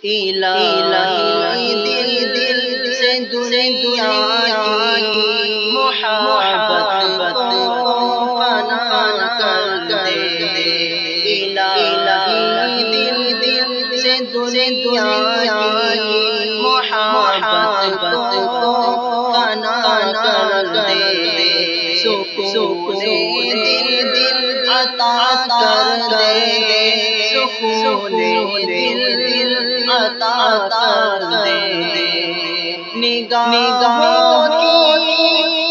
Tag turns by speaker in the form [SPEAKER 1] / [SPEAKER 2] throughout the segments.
[SPEAKER 1] الہی دل دل سے دنیا کی محبت کو فنا کر دے، الہی دل دل سے دنیا کی محبت کو فنا کر دے، سکون دل دل عطا کر دے، سکون دل دل عطا کر دے، نگاہوں کی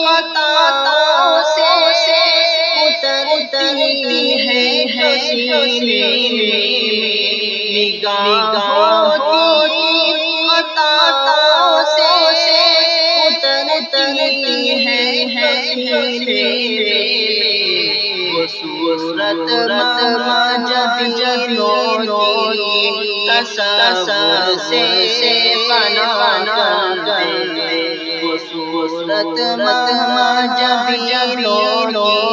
[SPEAKER 1] عطا سے اترتی ہے حسینے میں، نگاہوں کی عطا سے اترتی ہے حسینے میں، وہ صورت جبینوں کی تصور سے فنا کر دے، وہ صورت جبینوں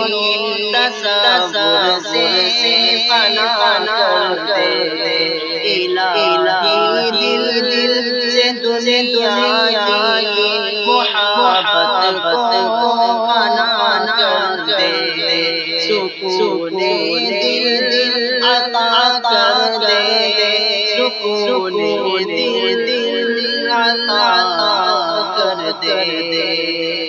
[SPEAKER 1] کی تصور سے فنا کر دے، الہی دل دل سے دنیا کی محبت کو فنا کر دے، سکون دل دل عطا کر دے، سکون دل دل عطا کر دے۔